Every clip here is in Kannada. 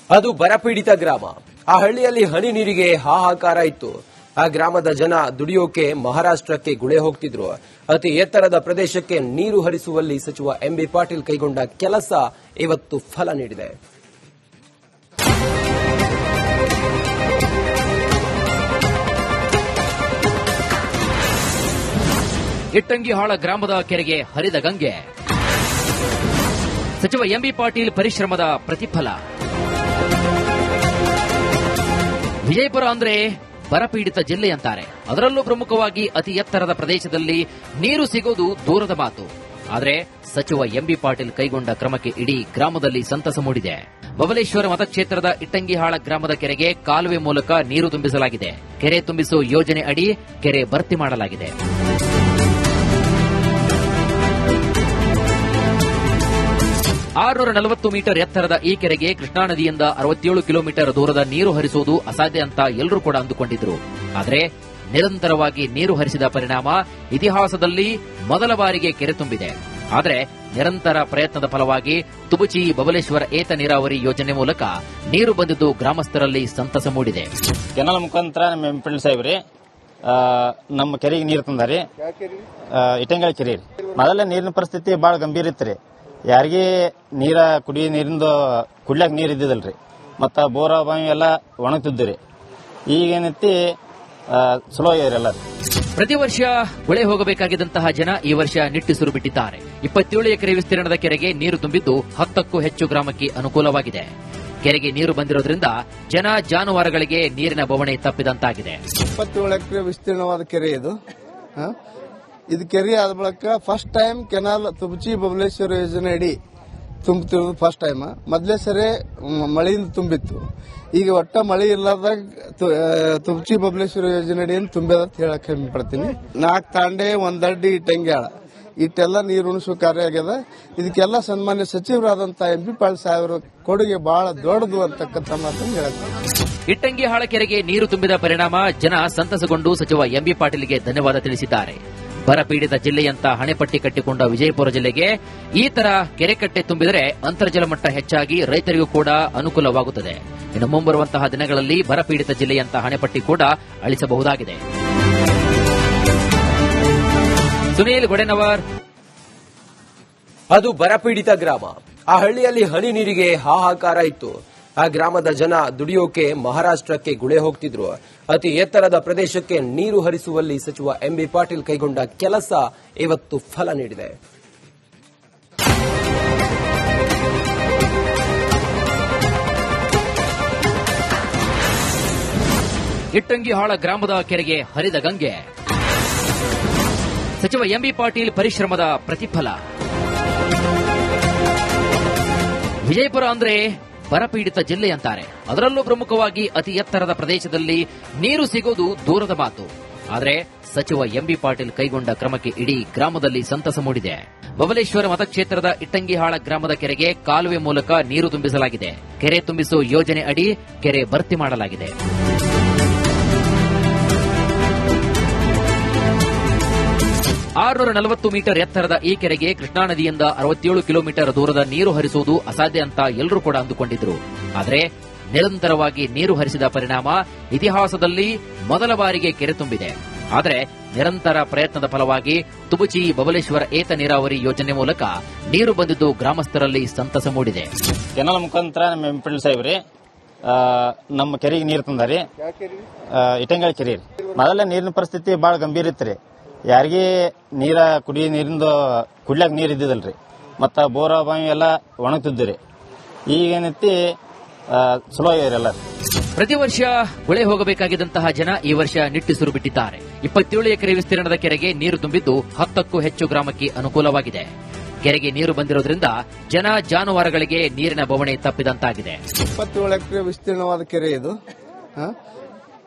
ಅದು ಬರಪೀಡಿತ ಗ್ರಾಮ. ಆ ಹಳ್ಳಿಯಲ್ಲಿ ಹನಿ ನೀರಿಗೆ ಹಾಹಾಕಾರ ಇತ್ತು. ಆ ಗ್ರಾಮದ ಜನ ದುಡಿಯೋಕೆ ಮಹಾರಾಷ್ಟ್ರಕ್ಕೆ ಗುಳೆ ಹೋಗ್ತಿದ್ರು. ಅತಿ ಎತ್ತರದ ಪ್ರದೇಶಕ್ಕೆ ನೀರು ಹರಿಸುವಲ್ಲಿ ಸಚಿವ ಎಂಬಿ ಪಾಟೀಲ್ ಕೈಗೊಂಡ ಕೆಲಸ ಇವತ್ತು ಫಲ ನೀಡಿದೆ. ಇಟ್ಟಂಗಿಹಾಳ ಗ್ರಾಮದ ಕೆರೆಗೆ ಹರಿದ ಗಂಗೆ. ಸಚಿವ ಎಂಬಿ ಪಾಟೀಲ್ ಪರಿಶ್ರಮದ ಪ್ರತಿಫಲ. ವಿಜಯಪುರ ಅಂದ್ರೆ ಬರಪೀಡಿತ ಜಿಲ್ಲೆ ಅಂತಾರೆ. ಅದರಲ್ಲೂ ಪ್ರಮುಖವಾಗಿ ಅತಿ ಎತ್ತರದ ಪ್ರದೇಶದಲ್ಲಿ ನೀರು ಸಿಗೋದು ದೂರದ ಮಾತು. ಆದರೆ ಸಚಿವ ಎಂಬಿ ಪಾಟೀಲ್ ಕೈಗೊಂಡ ಕ್ರಮಕ್ಕೆ ಇಡೀ ಗ್ರಾಮದಲ್ಲಿ ಸಂತಸ ಮೂಡಿದೆ. ಬಬಲೇಶ್ವರ ಮತಕ್ಷೇತ್ರದ ಇಟ್ಟಂಗಿಹಾಳ ಗ್ರಾಮದ ಕೆರೆಗೆ ಕಾಲುವೆ ಮೂಲಕ ನೀರು ತುಂಬಿಸಲಾಗಿದೆ. ಕೆರೆ ತುಂಬಿಸುವ ಯೋಜನೆ ಅಡಿ ಕೆರೆ ಭರ್ತಿ ಮಾಡಲಾಗಿದೆ. 640 ಮೀಟರ್ ಎತ್ತರದ ಈ ಕೆರೆಗೆ ಕೃಷ್ಣಾ ನದಿಯಿಂದ 67 ಕಿಲೋಮೀಟರ್ ದೂರದ ನೀರು ಹರಿಸುವುದು ಅಸಾಧ್ಯ ಅಂತ ಎಲ್ಲರೂ ಕೂಡ ಅಂದುಕೊಂಡಿದ್ರು. ಆದರೆ ನಿರಂತರವಾಗಿ ನೀರು ಹರಿಸಿದ ಪರಿಣಾಮ ಇತಿಹಾಸದಲ್ಲಿ ಮೊದಲ ಬಾರಿಗೆ ಕೆರೆ ತುಂಬಿದೆ. ಆದರೆ ನಿರಂತರ ಪ್ರಯತ್ನದ ಫಲವಾಗಿ ತುಬಚಿ ಬಬಲೇಶ್ವರ ಏತ ನೀರಾವರಿ ಯೋಜನೆ ಮೂಲಕ ನೀರು ಬಂದಿದ್ದು ಗ್ರಾಮಸ್ಥರಲ್ಲಿ ಸಂತಸ ಮೂಡಿದೆ. ಕೆನಾಲ್ ಮುಖಾಂತರ ನಮ್ಮ ಎಂಪಿ ಸಾಹೇಬ್ರಿ ನಮ್ಮ ಕೆರೆಗೆ ನೀರು ತಂದಾರಿ. ಇಟ್ಟಂಗಳ ಕೆರೆ ಮೊದಲ ನೀರಿನ ಪರಿಸ್ಥಿತಿ ಬಹಳ ಗಂಭೀರ ಇತ್ತು. ಯಾರಿಗೆ ನೀರ ಕುಡಿಯೋ ನೀರಿಂದು ಕುಡ್ಲಾಕ ನೀರು ಇದ್ದಿದ್ದಲ್ರಿ. ಮತ್ತ ಬೋರ ಬಾವಿ ಎಲ್ಲ ಒಣಗ್ತಿದ್ರಿ. ಈಗೇನೈತಿ ಚಲೋ ಎಲ್ಲ. ಪ್ರತಿ ವರ್ಷ ಗುಳೆ ಹೋಗಬೇಕಾಗಿದ್ದಂತಹ ಜನ ಈ ವರ್ಷ ನಿಟ್ಟುಸಿರು ಬಿಟ್ಟಿದ್ದಾರೆ. 27 ಎಕರೆ ವಿಸ್ತೀರ್ಣದ ಕೆರೆಗೆ ನೀರು ತುಂಬಿದ್ದು 10ಕ್ಕೂ ಹೆಚ್ಚು ಗ್ರಾಮಕ್ಕೆ ಅನುಕೂಲವಾಗಿದೆ. ಕೆರೆಗೆ ನೀರು ಬಂದಿರೋದ್ರಿಂದ ಜನ ಜಾನುವಾರುಗಳಿಗೆ ನೀರಿನ ಬವಣೆ ತಪ್ಪಿದಂತಾಗಿದೆ. 27 ಎಕರೆ ವಿಸ್ತೀರ್ಣವಾದ ಕೆರೆ ಇದು ಕೆರೆ ಆದ ಬಳಿಕ first time canal Tubachi Babaleshwar ಯೋಜನೆ ಅಡಿ ತುಂಬುತ್ತಿರೋದು ಫಸ್ಟ್ ಟೈಮ್. ಮೊದಲೇ ಸರಿ ಮಳೆಯಿಂದ ತುಂಬಿತ್ತು. ಈಗ ಒಟ್ಟ ಮಳೆ ಇಲ್ಲದಾಗ ತುಬಚಿ ಬಬಲೇಶ್ವರ ಯೋಜನೆ ಅಡಿಯನ್ನು ತುಂಬಿದ ಅಂತ ಹೇಳಕ್ ಹೆಮ್ಮೆ 4 ತಾಂಡೆ ಒಂದಡ್ಡಿ ಇಟ್ಟಂಗ್ಯಾಳ ಇಟ್ಟೆಲ್ಲ ನೀರು ಉಣಿಸುವ ಕಾರ್ಯ ಆಗ್ಯದ. ಇದಕ್ಕೆಲ್ಲ ಸನ್ಮಾನ್ಯ ಸಚಿವರಾದಂತ ಎಂಬಿ ಪಾಟೀಲ್ ಸಾಹೇಬರ ಕೊಡುಗೆ ಬಹಳ ದೊಡ್ಡದು ಅಂತಕ್ಕಂಥ ಮಾತನ್ನು ಹೇಳುತ್ತಾರೆ. ಇಟ್ಟಂಗಿಹಾಳ ಕೆರೆಗೆ ನೀರು ತುಂಬಿದ ಪರಿಣಾಮ ಜನ ಸಂತಸಗೊಂಡು ಸಚಿವ ಎಂಬಿ ಪಾಟೀಲ್ಗೆ ಧನ್ಯವಾದ ತಿಳಿಸಿದ್ದಾರೆ. ಬರಪೀಡಿತ ಜಿಲ್ಲೆಯಂತ ಹಣೆಪಟ್ಟಿ ಕಟ್ಟಿಕೊಂಡ ವಿಜಯಪುರ ಜಿಲ್ಲೆಗೆ ಈ ತರ ಕೆರೆಕಟ್ಟೆ ತುಂಬಿದರೆ ಅಂತರ್ಜಲ ಮಟ್ಟ ಹೆಚ್ಚಾಗಿ ರೈತರಿಗೂ ಕೂಡ ಅನುಕೂಲವಾಗುತ್ತದೆ. ಇನ್ನು ಮುಂಬರುವಂತಹ ದಿನಗಳಲ್ಲಿ ಬರಪೀಡಿತ ಜಿಲ್ಲೆಯಂತ ಹಣೆಪಟ್ಟಿ ಕೂಡ ಅಳಿಸಬಹುದಾಗಿದೆ. ಸುನೀಲ್ ಗೊಡೆನವರ್. ಅದು ಬರಪೀಡಿತ ಗ್ರಾಮ. ಆ ಹಳ್ಳಿಯಲ್ಲಿ ಹನಿ ನೀರಿಗೆ ಹಾಹಾಕಾರ ಇತ್ತು. ಆ ಗ್ರಾಮದ ಜನ ದುಡಿಯೋಕೆ ಮಹಾರಾಷ್ಟ್ರಕ್ಕೆ ಗುಳೆ ಹೋಗ್ತಿದ್ರು. ಅತಿ ಎತ್ತರದ ಪ್ರದೇಶಕ್ಕೆ ನೀರು ಹರಿಸುವಲ್ಲಿ ಸಚಿವ ಎಂಬಿ ಪಾಟೀಲ್ ಕೈಗೊಂಡ ಕೆಲಸ ಇವತ್ತು ಫಲ ನೀಡಿದೆ. ಇಟ್ಟಂಗಿಹಾಳ ಗ್ರಾಮದ ಕೆರೆಗೆ ಹರಿದ ಗಂಗೆ. ಸಚಿವ ಎಂಬಿ ಪಾಟೀಲ್ ಪರಿಶ್ರಮದ ಪ್ರತಿಫಲ. ವಿಜಯಪುರ ಅಂದ್ರೆ ಬರಪೀಡಿತ ಜಿಲ್ಲೆ ಅಂತಾರೆ. ಅದರಲ್ಲೂ ಪ್ರಮುಖವಾಗಿ ಅತಿ ಎತ್ತರದ ಪ್ರದೇಶದಲ್ಲಿ ನೀರು ಸಿಗೋದು ದೂರದ ಮಾತು. ಆದರೆ ಸಚಿವ ಎಂಬಿ ಪಾಟೀಲ್ ಕೈಗೊಂಡ ಕ್ರಮಕ್ಕೆ ಇಡೀ ಗ್ರಾಮದಲ್ಲಿ ಸಂತಸ ಮೂಡಿದೆ. ಬಬಲೇಶ್ವರ ಮತಕ್ಷೇತ್ರದ ಇಟ್ಟಂಗಿಹಾಳ ಗ್ರಾಮದ ಕೆರೆಗೆ ಕಾಲುವೆ ಮೂಲಕ ನೀರು ತುಂಬಿಸಲಾಗಿದೆ. ಕೆರೆ ತುಂಬಿಸುವ ಯೋಜನೆ ಅಡಿ ಕೆರೆ ಭರ್ತಿ ಮಾಡಲಾಗಿದೆ. 640 ಮೀಟರ್ ಎತ್ತರದ ಈ ಕೆರೆಗೆ ಕೃಷ್ಣಾ ನದಿಯಿಂದ 67 ಕಿಲೋಮೀಟರ್ ದೂರದ ನೀರು ಹರಿಸುವುದು ಅಸಾಧ್ಯ ಅಂತ ಎಲ್ಲರೂ ಕೂಡ ಅಂದುಕೊಂಡಿದ್ರು. ಆದರೆ ನಿರಂತರವಾಗಿ ನೀರು ಹರಿಸಿದ ಪರಿಣಾಮ ಇತಿಹಾಸದಲ್ಲಿ ಮೊದಲ ಬಾರಿಗೆ ಕೆರೆ ತುಂಬಿದೆ. ಆದರೆ ನಿರಂತರ ಪ್ರಯತ್ನದ ಫಲವಾಗಿ ತುಬಚಿ ಬಬಲೇಶ್ವರ ಏತ ನೀರಾವರಿ ಯೋಜನೆ ಮೂಲಕ ನೀರು ಬಂದಿದ್ದು ಗ್ರಾಮಸ್ಥರಲ್ಲಿ ಸಂತಸ ಮೂಡಿದೆ. ಕೆನಾಲ್ ಮುಖಾಂತರ ನಮ್ಮ ಎಂಪಿ ಸಾಹೇಬ್ರಿ ನಮ್ಮ ಕೆರೆಗೆ ನೀರು ತಂದಾರಿ. ಇಟ್ಟಂಗಳ ಕೆರೆ ಮೊದಲ ನೀರಿನ ಪರಿಸ್ಥಿತಿ ಬಹಳ ಗಂಭೀರ ಇತ್ತು. ಯಾರಿಗೆ ನೀರ ಕುಡಿಯೋ ನೀರಿಂದು ಕುಡ್ಲಾಕ ನೀರು ಇದ್ದಿದ್ದಲ್ರಿ. ಮತ್ತ ಬೋರ ಬಾವಿ ಎಲ್ಲ ಒಣಗ್ತಿದ್ರಿ. ಈಗೇನೈತಿ ಚಲೋ ಎಲ್ಲ. ಪ್ರತಿ ವರ್ಷ ಗುಳೆ ಹೋಗಬೇಕಾಗಿದ್ದಂತಹ ಜನ ಈ ವರ್ಷ ನಿಟ್ಟುಸಿರು ಬಿಟ್ಟಿದ್ದಾರೆ. 27 ಎಕರೆ ವಿಸ್ತೀರ್ಣದ ಕೆರೆಗೆ ನೀರು ತುಂಬಿದ್ದು 10ಕ್ಕೂ ಹೆಚ್ಚು ಗ್ರಾಮಕ್ಕೆ ಅನುಕೂಲವಾಗಿದೆ. ಕೆರೆಗೆ ನೀರು ಬಂದಿರೋದ್ರಿಂದ ಜನ ಜಾನುವಾರುಗಳಿಗೆ ನೀರಿನ ಬವಣೆ ತಪ್ಪಿದಂತಾಗಿದೆ. 27 ಎಕರೆ ವಿಸ್ತೀರ್ಣವಾದ ಕೆರೆ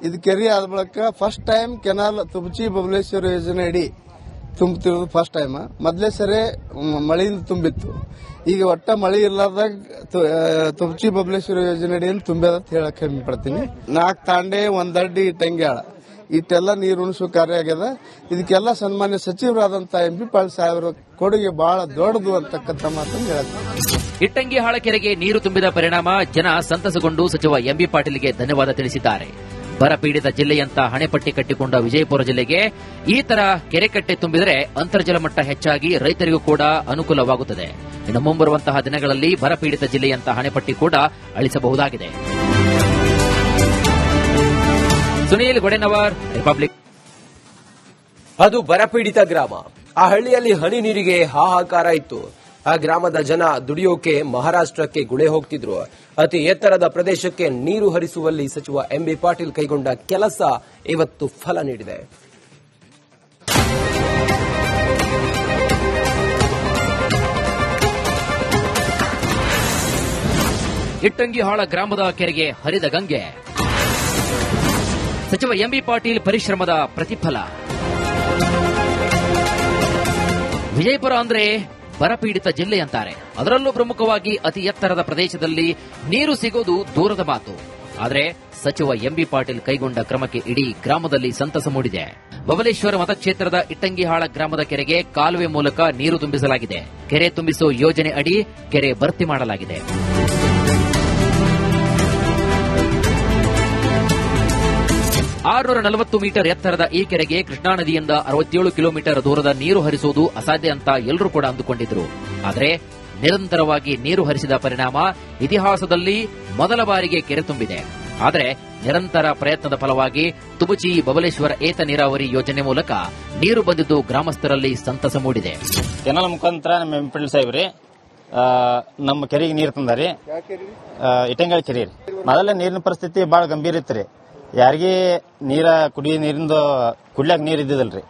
ಇದು ಕೆರೆ ಆದ ಬಳಿಕ first time canal Tubachi Babaleshwar ಯೋಜನೆ ಅಡಿ ತುಂಬುತ್ತಿರೋದು ಫಸ್ಟ್ ಟೈಮ್. ಮೊದಲೇ ಸರಿ ಮಳೆಯಿಂದ ತುಂಬಿತ್ತು. ಈಗ ಒಟ್ಟ ಮಳೆ ಇಲ್ಲದಾಗ ತುಬಚಿ ಬಬಲೇಶ್ವರ ಯೋಜನೆ ಅಡಿಯನ್ನು ತುಂಬಿದ ಅಂತ ಹೇಳಕ್ ಹೆಮ್ಮೆ 4 ತಾಂಡೆ ಒಂದಡ್ಡಿ ಇಟ್ಟಂಗ್ಯಾಳ ಇಷ್ಟೆಲ್ಲ ನೀರು ಉಣಿಸುವ ಕಾರ್ಯ ಆಗ್ಯದ. ಇದಕ್ಕೆಲ್ಲ ಸನ್ಮಾನ್ಯ ಸಚಿವರಾದಂತ MP ಪಾಟೀಲ್ ಸಾಹೇಬರ ಕೊಡುಗೆ ಬಹಳ ದೊಡ್ಡದು ಅಂತಕ್ಕಂಥ ಮಾತನ್ನು ಹೇಳ್ತಾರೆ. ಇಟ್ಟಂಗಿಹಾಳ ಕೆರೆಗೆ ನೀರು ತುಂಬಿದ ಪರಿಣಾಮ ಜನ ಸಂತಸಗೊಂಡು ಸಚಿವ MB ಪಾಟೀಲ್ಗೆ ಧನ್ಯವಾದ ತಿಳಿಸಿದ್ದಾರೆ. ಬರಪೀಡಿತ ಜಿಲ್ಲೆಯಂತ ಹಣೆಪಟ್ಟಿ ಕಟ್ಟಿಕೊಂಡ ವಿಜಯಪುರ ಜಿಲ್ಲೆಗೆ ಈ ತರ ಕೆರೆಕಟ್ಟೆ ತುಂಬಿದರೆ ಅಂತರ್ಜಲ ಮಟ್ಟ ಹೆಚ್ಚಾಗಿ ರೈತರಿಗೂ ಕೂಡ ಅನುಕೂಲವಾಗುತ್ತದೆ. ಇನ್ನು ಮುಂಬರುವಂತಹ ದಿನಗಳಲ್ಲಿ ಬರಪೀಡಿತ ಜಿಲ್ಲೆಯಂತ ಹಣೆಪಟ್ಟಿ ಕೂಡ ಅಳಿಸಬಹುದಾಗಿದೆ. ಸುನೀಲ್ ಗೊಡೆನವರ್, ರಿಪಬ್ಲಿಕ್. ಅದು ಬರಪೀಡಿತ ಗ್ರಾಮ. ಆ ಹಳ್ಳಿಯಲ್ಲಿ ಹನಿ ನೀರಿಗೆ ಹಾಹಾಕಾರ ಇತ್ತು. ಆ ಗ್ರಾಮದ ಜನ ದುಡಿಯೋಕೆ ಮಹಾರಾಷ್ಟ್ರಕ್ಕೆ ಗುಳೆ ಹೋಗ್ತಿದ್ರು. ಅತಿ ಎತ್ತರದ ಪ್ರದೇಶಕ್ಕೆ ನೀರು ಹರಿಸುವಲ್ಲಿ ಸಚಿವ MB ಪಾಟೀಲ್ ಕೈಗೊಂಡ ಕೆಲಸ ಇವತ್ತು ಫಲ ನೀಡಿದೆ. ಇಟ್ಟಂಗಿಹಾಳ ಗ್ರಾಮದ ಕೆರೆಗೆ ಹರಿದ ಗಂಗೆ. ಸಚಿವ MB ಪಾಟೀಲ್ ಪರಿಶ್ರಮದ ಪ್ರತಿಫಲ. ವಿಜಯಪುರ ಅಂದ್ರೆ ಬರಪೀಡಿತ ಜಿಲ್ಲೆ ಅಂತಾರೆ. ಅದರಲ್ಲೂ ಪ್ರಮುಖವಾಗಿ ಅತಿ ಎತ್ತರದ ಪ್ರದೇಶದಲ್ಲಿ ನೀರು ಸಿಗೋದು ದೂರದ ಮಾತು. ಆದರೆ ಸಚಿವ MB ಪಾಟೀಲ್ ಕೈಗೊಂಡ ಕ್ರಮಕ್ಕೆ ಇಡೀ ಗ್ರಾಮದಲ್ಲಿ ಸಂತಸ ಮೂಡಿದೆ. ಬಬಲೇಶ್ವರ ಮತಕ್ಷೇತ್ರದ ಇಟ್ಟಂಗಿಹಾಳ ಗ್ರಾಮದ ಕೆರೆಗೆ ಕಾಲುವೆ ಮೂಲಕ ನೀರು ತುಂಬಿಸಲಾಗಿದೆ. ಕೆರೆ ತುಂಬಿಸುವ ಯೋಜನೆ ಅಡಿ ಕೆರೆ ಭರ್ತಿ ಮಾಡಲಾಗಿದೆ. ಮೀಟರ್ ಎತ್ತರದ ಈ ಕೆರೆಗೆ ಕೃಷ್ಣಾ ನದಿಯಿಂದ 67 ಕಿಲೋಮೀಟರ್ ದೂರದ ನೀರು ಹರಿಸುವುದು ಅಸಾಧ್ಯ ಅಂತ ಎಲ್ಲರೂ ಕೂಡ ಅಂದುಕೊಂಡಿದ್ರು. ಆದರೆ ನಿರಂತರವಾಗಿ ನೀರು ಹರಿಸಿದ ಪರಿಣಾಮ ಇತಿಹಾಸದಲ್ಲಿ ಮೊದಲ ಬಾರಿಗೆ ಕೆರೆ ತುಂಬಿದೆ. ಆದರೆ ನಿರಂತರ ಪ್ರಯತ್ನದ ಫಲವಾಗಿ ತುಬಚಿ ಬಬಲೇಶ್ವರ ಏತ ನೀರಾವರಿ ಯೋಜನೆ ಮೂಲಕ ನೀರು ಬಂದಿದ್ದು ಗ್ರಾಮಸ್ಥರಲ್ಲಿ ಸಂತಸ ಮೂಡಿದೆ. ಕೆನಾಲ್ ಮುಖಾಂತರ ನಮ್ಮ MP ಪಾಟೀಲ್ ಸಾಹೇಬ್ರಿ ನಮ್ಮ ಕೆರೆಗೆ ನೀರು ತಂದಾರಿ. ಇಟಂಗಾಳಿ ಕೆರೆ ಮೊದಲ ನೀರಿನ ಪರಿಸ್ಥಿತಿ ಬಹಳ ಗಂಭೀರ ಇತ್ತು. ಯಾರಿಗೆ ಕುಡಿಯೋ ನೀರಿಂದ ಕುಡ್ಲಾಕ ನೀರು ಇದ್ದಿದ್ದಲ್ರಿ.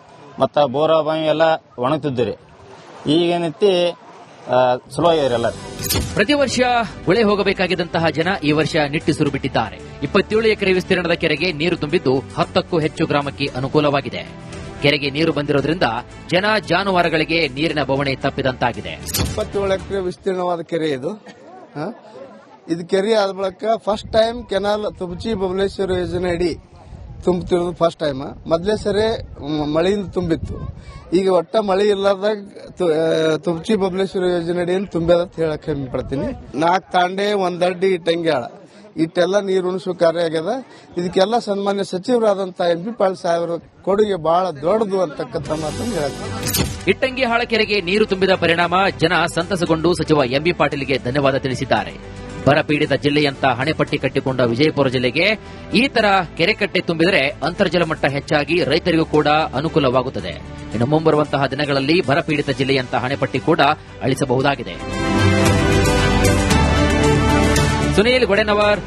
ಮತ್ತ ಬೋರ ಬಾವಿ ಎಲ್ಲ ಒಣಗ್ತಿದ್ರಿ. ಈಗೇನೈತಿ ಚಲೋ ಆಗ್ಯಾರ. ಪ್ರತಿ ವರ್ಷ ಗುಳೆ ಹೋಗಬೇಕಾಗಿದ್ದಂತಹ ಜನ ಈ ವರ್ಷ ನಿಟ್ಟುಸಿರು ಬಿಟ್ಟಿದ್ದಾರೆ. 27 ಎಕರೆ ವಿಸ್ತೀರ್ಣದ ಕೆರೆಗೆ ನೀರು ತುಂಬಿದ್ದು 10ಕ್ಕೂ ಹೆಚ್ಚು ಗ್ರಾಮಕ್ಕೆ ಅನುಕೂಲವಾಗಿದೆ. ಕೆರೆಗೆ ನೀರು ಬಂದಿರೋದ್ರಿಂದ ಜನ ಜಾನುವಾರುಗಳಿಗೆ ನೀರಿನ ಬವಣೆ ತಪ್ಪಿದಂತಾಗಿದೆ. 27 ಎಕರೆ ವಿಸ್ತೀರ್ಣವಾದ ಕೆರೆ ಇದು. ಇದು ಕೆರೆ ಆದ ಬಳಿಕ first time canal Tubachi Babaleshwar ಯೋಜನೆ ಅಡಿ ತುಂಬುತ್ತಿರೋದು ಫಸ್ಟ್ ಟೈಮ್. ಮೊದಲೇ ಸರಿ ಮಳೆಯಿಂದ ತುಂಬಿತ್ತು. ಈಗ ಒಟ್ಟ ಮಳೆ ಇಲ್ಲದಾಗ ತುಬಚಿ ಬಬಲೇಶ್ವರ ಯೋಜನೆ ಅಡಿಯಲ್ಲಿ ತುಂಬ್ಯದ ಅಂತ ಹೇಳಕ್ ಪಡ್ತೀನಿ. 4 ತಾಂಡೆ 1 ದಡ್ಡಿ ಇಟ್ಟಂಗಿಹಾಳ ಇಷ್ಟೆಲ್ಲ ನೀರು ಉಣಿಸುವ ಕಾರ್ಯ ಆಗ್ಯದ. ಇದಕ್ಕೆಲ್ಲ ಸನ್ಮಾನ್ಯ ಸಚಿವರಾದಂತ MP ಪಾಟೀಲ್ ಸಾಹೇಬರ ಕೊಡುಗೆ ಬಹಳ ದೊಡ್ಡದು ಅಂತಕ್ಕಂಥ ಮಾತನ್ನು ಹೇಳ್ತಾರೆ. ಇಟ್ಟಂಗಿಹಾಳ ಕೆರೆಗೆ ನೀರು ತುಂಬಿದ ಪರಿಣಾಮ ಜನ ಸಂತಸಗೊಂಡು ಸಚಿವ MB ಪಾಟೀಲ್ಗೆ ಧನ್ಯವಾದ ತಿಳಿಸಿದ್ದಾರೆ. ಬರಪೀಡಿತ ಜಿಲ್ಲೆಯಂತ ಹಣೆಪಟ್ಟಿ ಕಟ್ಟಿಕೊಂಡ ವಿಜಯಪುರ ಜಿಲ್ಲೆಗೆ ಈ ತರ ಕೆರೆಕಟ್ಟೆ ತುಂಬಿದರೆ ಅಂತರ್ಜಲ ಮಟ್ಟ ಹೆಚ್ಚಾಗಿ ರೈತರಿಗೂ ಕೂಡ ಅನುಕೂಲವಾಗುತ್ತದೆ. ಇನ್ನು ಮುಂಬರುವಂತಹ ದಿನಗಳಲ್ಲಿ ಬರಪೀಡಿತ ಜಿಲ್ಲೆಯಂತ ಹಣೆಪಟ್ಟಿ ಕೂಡ ಅಳಿಸಬಹುದಾಗಿದೆ. ಸುನೀಲ್ ಗೊಡೆನವರ್,